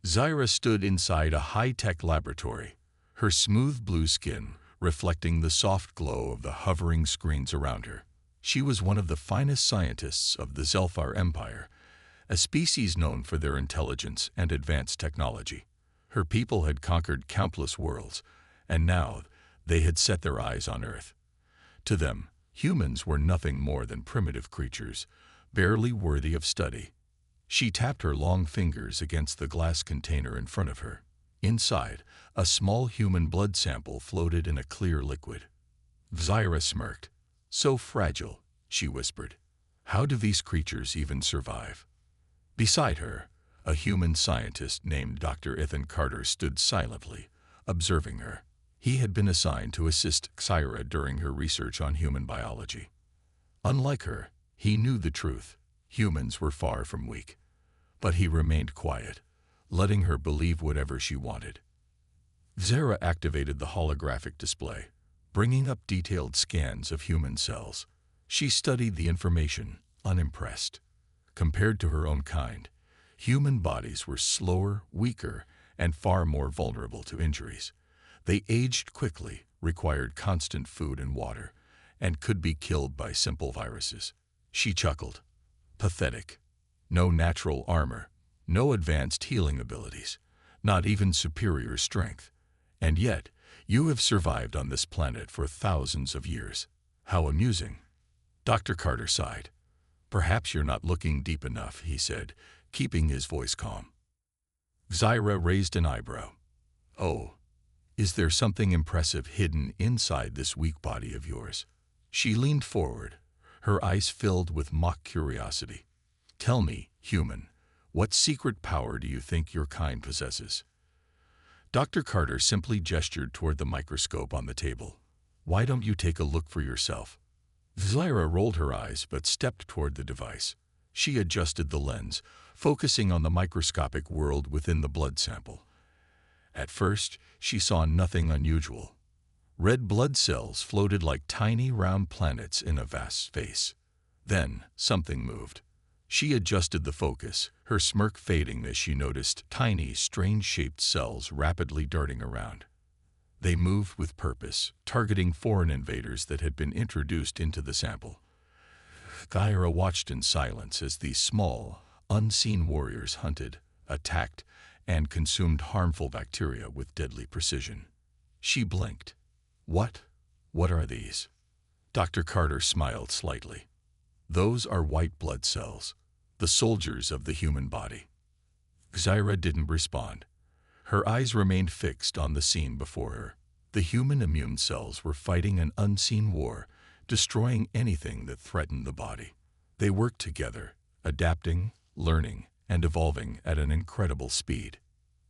Zyra stood inside a high-tech laboratory, her smooth blue skin reflecting the soft glow of the hovering screens around her. She was one of the finest scientists of the Zelfar Empire, a species known for their intelligence and advanced technology. Her people had conquered countless worlds, and now they had set their eyes on Earth. To them, humans were nothing more than primitive creatures, barely worthy of study. She tapped her long fingers against the glass container in front of her. Inside, a small human blood sample floated in a clear liquid. Zyra smirked. "So fragile," she whispered. "How do these creatures even survive?" Beside her, a human scientist named Dr. Ethan Carter stood silently, observing her. He had been assigned to assist Zyra during her research on human biology. Unlike her, he knew the truth. Humans were far from weak. But he remained quiet, letting her believe whatever she wanted. Zyra activated the holographic display, bringing up detailed scans of human cells. She studied the information, unimpressed. Compared to her own kind, human bodies were slower, weaker, and far more vulnerable to injuries. They aged quickly, required constant food and water, and could be killed by simple viruses. She chuckled. Pathetic. No natural armor, no advanced healing abilities, not even superior strength. And yet, you have survived on this planet for thousands of years. How amusing. Dr. Carter sighed. "Perhaps you're not looking deep enough," he said, keeping his voice calm. Zyra raised an eyebrow. "Oh, is there something impressive hidden inside this weak body of yours?" She leaned forward, her eyes filled with mock curiosity. "Tell me, human, what secret power do you think your kind possesses?" Dr. Carter simply gestured toward the microscope on the table. "Why don't you take a look for yourself?" Zyra rolled her eyes but stepped toward the device. She adjusted the lens, focusing on the microscopic world within the blood sample. At first, she saw nothing unusual. Red blood cells floated like tiny round planets in a vast space. Then, something moved. She adjusted the focus, her smirk fading as she noticed tiny, strange-shaped cells rapidly darting around. They moved with purpose, targeting foreign invaders that had been introduced into the sample. Zyra watched in silence as these small, unseen warriors hunted, attacked, and consumed harmful bacteria with deadly precision. She blinked. What are these?" Dr. Carter smiled slightly. "Those are white blood cells, the soldiers of the human body." Zyra didn't respond. Her eyes remained fixed on the scene before her. The human immune cells were fighting an unseen war, destroying anything that threatened the body. They worked together, adapting, learning, and evolving at an incredible speed.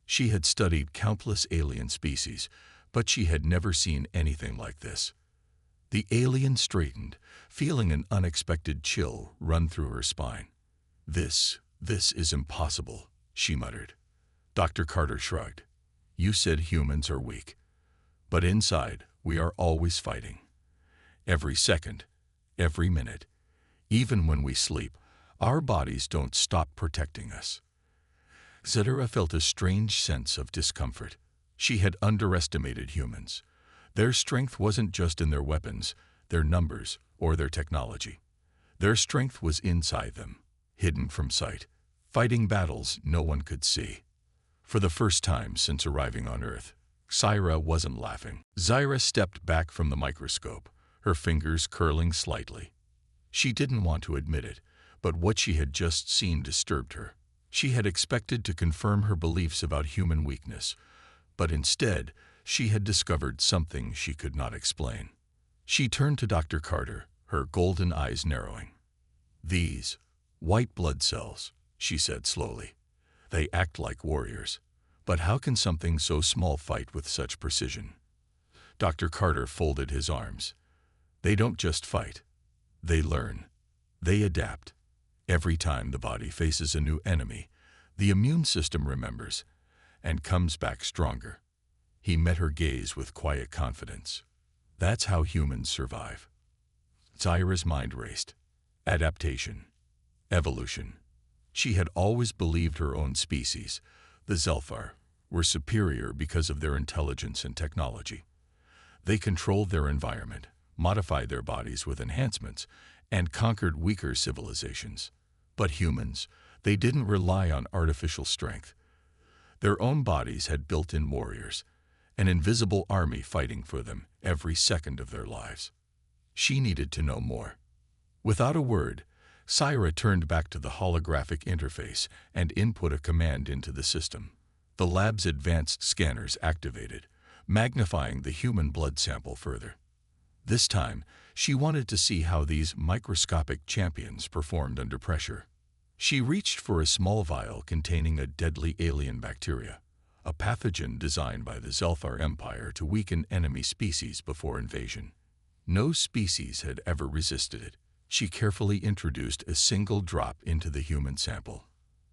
She had studied countless alien species, but she had never seen anything like this. The alien straightened, feeling an unexpected chill run through her spine. This is impossible," she muttered. Dr. Carter shrugged. "You said humans are weak. But inside, we are always fighting. Every second, every minute, even when we sleep, our bodies don't stop protecting us." Zyra felt a strange sense of discomfort. She had underestimated humans. Their strength wasn't just in their weapons, their numbers, or their technology. Their strength was inside them, hidden from sight, fighting battles no one could see. For the first time since arriving on Earth, Zyra wasn't laughing. Zyra stepped back from the microscope, her fingers curling slightly. She didn't want to admit it, but what she had just seen disturbed her. She had expected to confirm her beliefs about human weakness, but instead, she had discovered something she could not explain. She turned to Dr. Carter, her golden eyes narrowing. "These white blood cells," she said slowly. "They act like warriors. But how can something so small fight with such precision?" Dr. Carter folded his arms. "They don't just fight. They learn. They adapt. Every time the body faces a new enemy, the immune system remembers and comes back stronger." He met her gaze with quiet confidence. "That's how humans survive." Zyra's mind raced. Adaptation. Evolution. She had always believed her own species, The Zelfar were superior because of their intelligence and technology. They controlled their environment, modified their bodies with enhancements, and conquered weaker civilizations. But humans, they didn't rely on artificial strength. Their own bodies had built-in warriors, an invisible army fighting for them every second of their lives. She needed to know more. Without a word, Syra turned back to the holographic interface and input a command into the system. The lab's advanced scanners activated, magnifying the human blood sample further. This time, she wanted to see how these microscopic champions performed under pressure. She reached for a small vial containing a deadly alien bacteria, a pathogen designed by the Zelfar Empire to weaken enemy species before invasion. No species had ever resisted it. She carefully introduced a single drop into the human sample.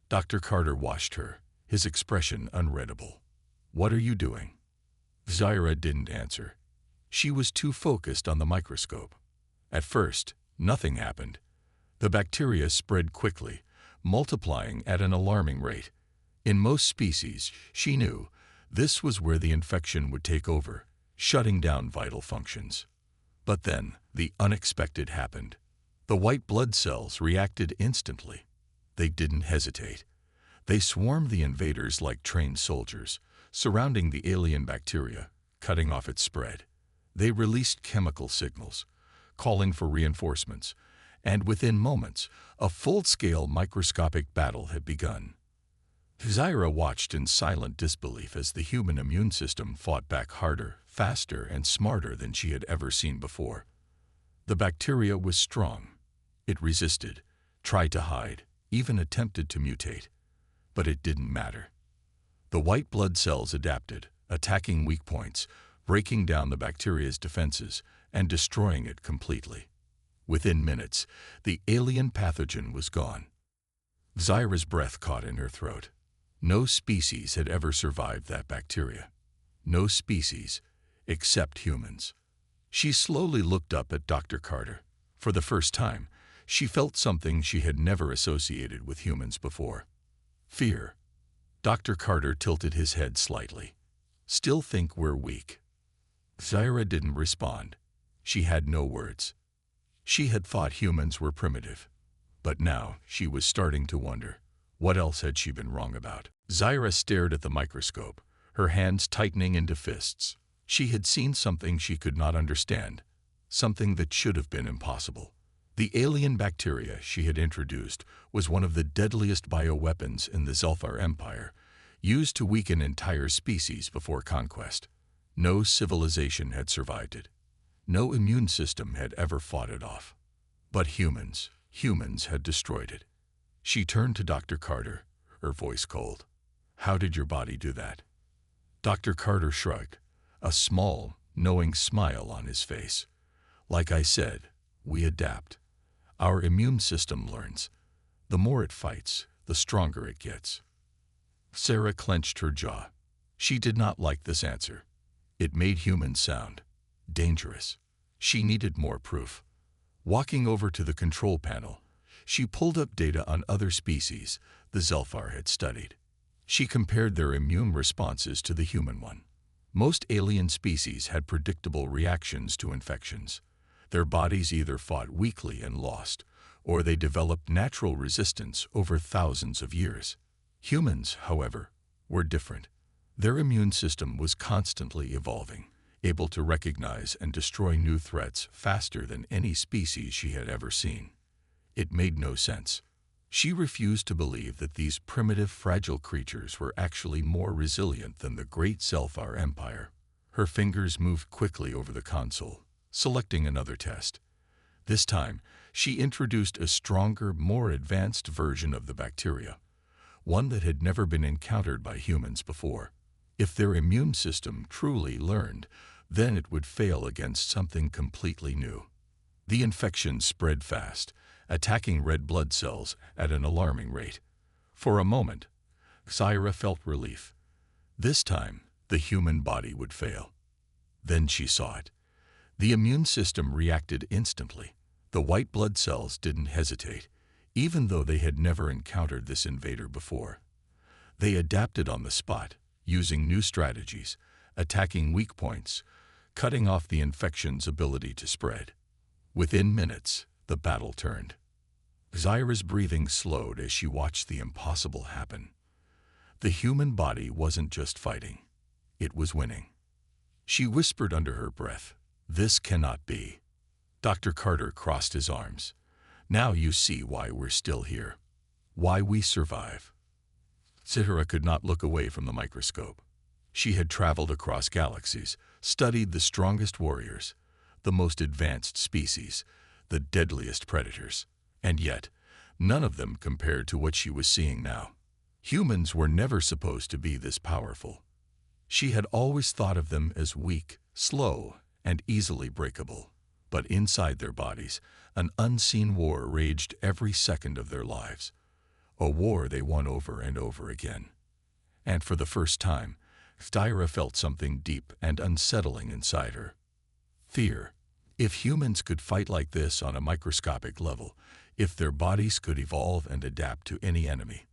Dr. Carter watched her, his expression unreadable. "What are you doing?" Zyra didn't answer. She was too focused on the microscope. At first, nothing happened. The bacteria spread quickly, multiplying at an alarming rate. In most species, she knew, this was where the infection would take over, shutting down vital functions. But then, the unexpected happened. The white blood cells reacted instantly. They didn't hesitate. They swarmed the invaders like trained soldiers, surrounding the alien bacteria, cutting off its spread. They released chemical signals, calling for reinforcements, and within moments, a full-scale microscopic battle had begun. Zyra watched in silent disbelief as the human immune system fought back harder, faster, and smarter than she had ever seen before. The bacteria was strong. It resisted, tried to hide, even attempted to mutate. But it didn't matter. The white blood cells adapted, attacking weak points, breaking down the bacteria's defenses, and destroying it completely. Within minutes, the alien pathogen was gone. Zyra's breath caught in her throat. No species had ever survived that bacteria. No species, except humans. She slowly looked up at Dr. Carter. For the first time, she felt something she had never associated with humans before. Fear. Dr. Carter tilted his head slightly. "Still think we're weak?" Zyra didn't respond. She had no words. She had thought humans were primitive. But now she was starting to wonder, what else had she been wrong about? Zyra stared at the microscope, her hands tightening into fists. She had seen something she could not understand, something that should have been impossible. The alien bacteria she had introduced was one of the deadliest bioweapons in the Zelfar Empire, used to weaken entire species before conquest. No civilization had survived it. No immune system had ever fought it off. But humans had destroyed it. She turned to Dr. Carter, her voice cold. "How did your body do that?" Dr. Carter shrugged, a small, knowing smile on his face. "Like I said, we adapt. Our immune system learns. The more it fights, the stronger it gets." Sarah clenched her jaw. She did not like this answer. It made humans sound dangerous. She needed more proof. Walking over to the control panel, she pulled up data on other species the Zelfar had studied. She compared their immune responses to the human one. Most alien species had predictable reactions to infections. Their bodies either fought weakly and lost, or they developed natural resistance over thousands of years. Humans, however, were different. Their immune system was constantly evolving, able to recognize and destroy new threats faster than any species she had ever seen. It made no sense. She refused to believe that these primitive, fragile creatures were actually more resilient than the great Zelfar Empire. Her fingers moved quickly over the console, selecting another test. This time, she introduced a stronger, more advanced version of the bacteria, one that had never been encountered by humans before. If their immune system truly learned, then it would fail against something completely new. The infection spread fast, attacking red blood cells at an alarming rate. For a moment, Zyra felt relief. This time, the human body would fail. Then she saw it. The immune system reacted instantly. The white blood cells didn't hesitate, even though they had never encountered this invader before. They adapted on the spot, using new strategies, attacking weak points, cutting off the infection's ability to spread. Within minutes, the battle turned. Zyra's breathing slowed as she watched the impossible happen. The human body wasn't just fighting. It was winning. She whispered under her breath, "This cannot be." Dr. Carter crossed his arms. "Now you see why we're still here. Why we survive." Zyra could not look away from the microscope. She had traveled across galaxies, studied the strongest warriors, the most advanced species, the deadliest predators, and yet, none of them compared to what she was seeing now. Humans were never supposed to be this powerful. She had always thought of them as weak, slow, and easily breakable. But inside their bodies, an unseen war raged every second of their lives. A war they won over and over again. And for the first time, Zyra felt something deep and unsettling inside her. Fear. If humans could fight like this on a microscopic level, if their bodies could evolve and adapt to any enemy,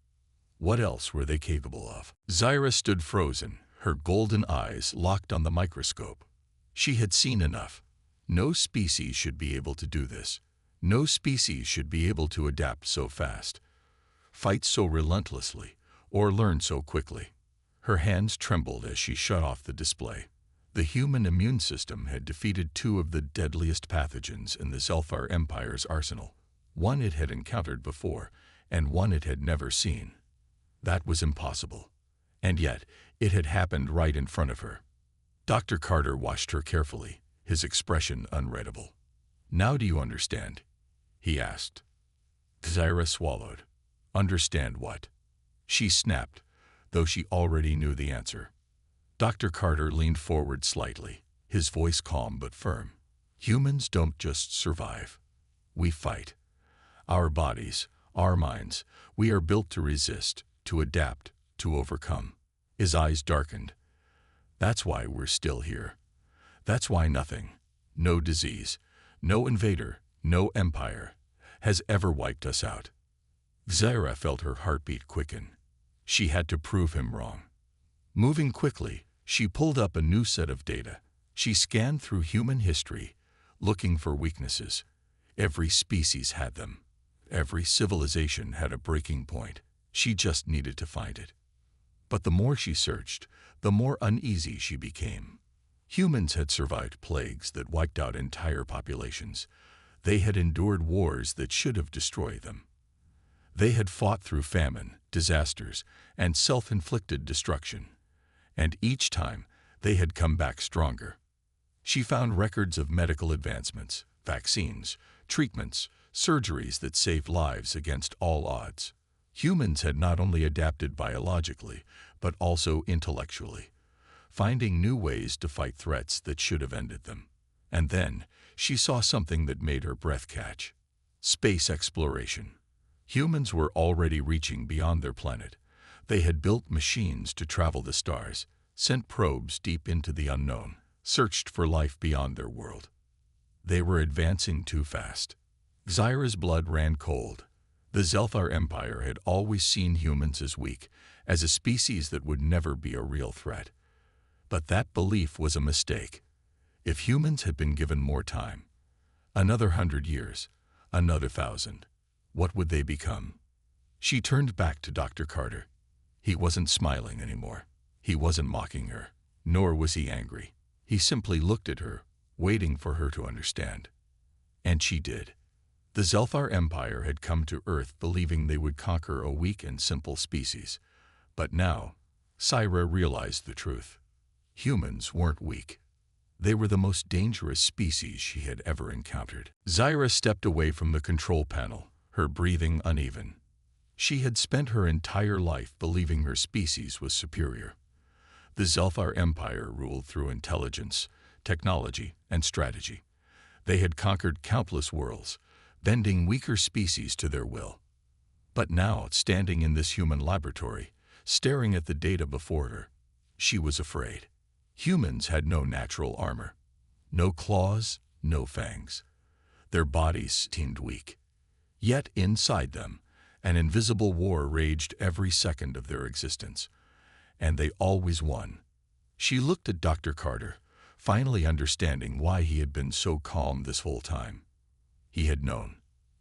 what else were they capable of? Zyra stood frozen, her golden eyes locked on the microscope. She had seen enough. No species should be able to do this. No species should be able to adapt so fast, fight so relentlessly, or learn so quickly. Her hands trembled as she shut off the display. The human immune system had defeated two of the deadliest pathogens in the Zelfar Empire's arsenal. One it had encountered before, and one it had never seen. That was impossible. And yet, it had happened right in front of her. Dr. Carter watched her carefully, his expression unreadable. "Now do you understand?" he asked. Zyra swallowed. Understand what? She snapped, though she already knew the answer. Dr. Carter leaned forward slightly, his voice calm but firm. "Humans don't just survive. We fight. Our bodies, our minds, we are built to resist, to adapt, to overcome." His eyes darkened. "That's why we're still here. That's why nothing, no disease, no invader, no empire, has ever wiped us out." Zyra felt her heartbeat quicken. She had to prove him wrong. Moving quickly, she pulled up a new set of data. She scanned through human history, looking for weaknesses. Every species had them. Every civilization had a breaking point. She just needed to find it. But the more she searched, the more uneasy she became. Humans had survived plagues that wiped out entire populations. They had endured wars that should have destroyed them. They had fought through famine, disasters, and self-inflicted destruction. And each time, they had come back stronger. She found records of medical advancements, vaccines, treatments, surgeries that saved lives against all odds. Humans had not only adapted biologically, but also intellectually, finding new ways to fight threats that should have ended them. And then, she saw something that made her breath catch. Space exploration. Humans were already reaching beyond their planet. They had built machines to travel the stars, sent probes deep into the unknown, searched for life beyond their world. They were advancing too fast. Zyra's blood ran cold. The Zelfar Empire had always seen humans as weak, as a species that would never be a real threat. But that belief was a mistake. If humans had been given more time, another 100 years, another 1,000, what would they become? She turned back to Dr. Carter. He wasn't smiling anymore. He wasn't mocking her, nor was he angry. He simply looked at her, waiting for her to understand. And she did. The Zelfar Empire had come to Earth believing they would conquer a weak and simple species. But now, Zyra realized the truth. Humans weren't weak. They were the most dangerous species she had ever encountered. Zyra stepped away from the control panel, her breathing uneven. She had spent her entire life believing her species was superior. The Zelfar Empire ruled through intelligence, technology, and strategy. They had conquered countless worlds, bending weaker species to their will. But now, standing in this human laboratory, staring at the data before her, she was afraid. Humans had no natural armor, no claws, no fangs. Their bodies seemed weak. Yet inside them, An invisible war raged every second of their existence, and they always won. She looked at Dr. Carter, finally understanding why he had been so calm this whole time. He had known.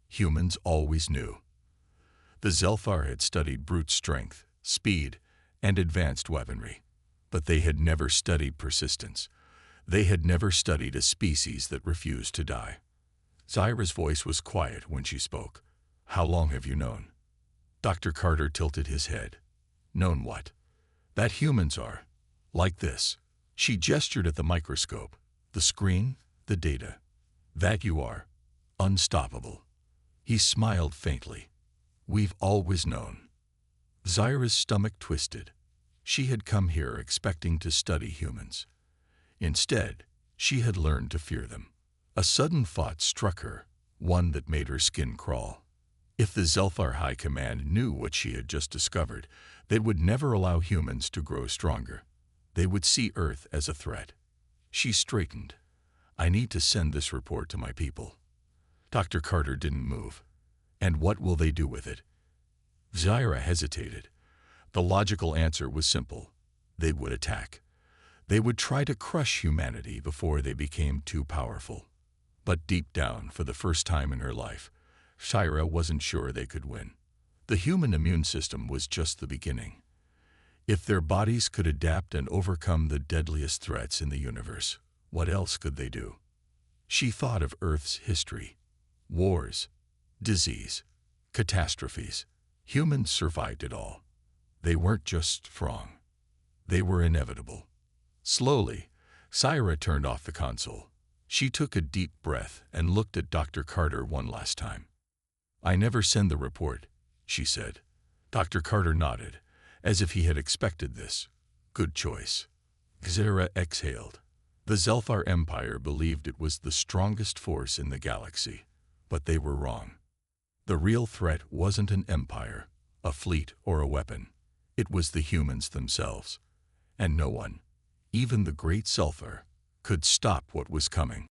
Humans always knew. The Zelfar had studied brute strength, speed, and advanced weaponry, but they had never studied persistence. They had never studied a species that refused to die. Zyra's voice was quiet when she spoke. "How long have you known?" Dr. Carter tilted his head. "Known what?" "That humans are. Like this." She gestured at the microscope, the screen, the data. "That you are. Unstoppable." He smiled faintly. "We've always known." Zyra's stomach twisted. She had come here expecting to study humans. Instead, she had learned to fear them. A sudden thought struck her, one that made her skin crawl. If the Zelfar High Command knew what she had just discovered, they would never allow humans to grow stronger. They would see Earth as a threat. She straightened. "I need to send this report to my people." Dr. Carter didn't move. "And what will they do with it?" Zyra hesitated. The logical answer was simple. They would attack. They would try to crush humanity before they became too powerful. But deep down, for the first time in her life, Zyra wasn't sure they could win. The human immune system was just the beginning. If their bodies could adapt and overcome the deadliest threats in the universe, what else could they do? She thought of Earth's history. Wars, disease, catastrophes. Humans survived it all. They weren't just strong. They were inevitable. Slowly, Zyra turned off the console. She took a deep breath and looked at Dr. Carter one last time. "I never send the report," she said. Dr. Carter nodded, as if he had expected this. "Good choice." Zyra exhaled. The Zelfar Empire believed it was the strongest force in the galaxy, but they were wrong. The real threat wasn't an empire, a fleet, or a weapon. It was the humans themselves. And no one, even the great Zelfar, could stop what was coming.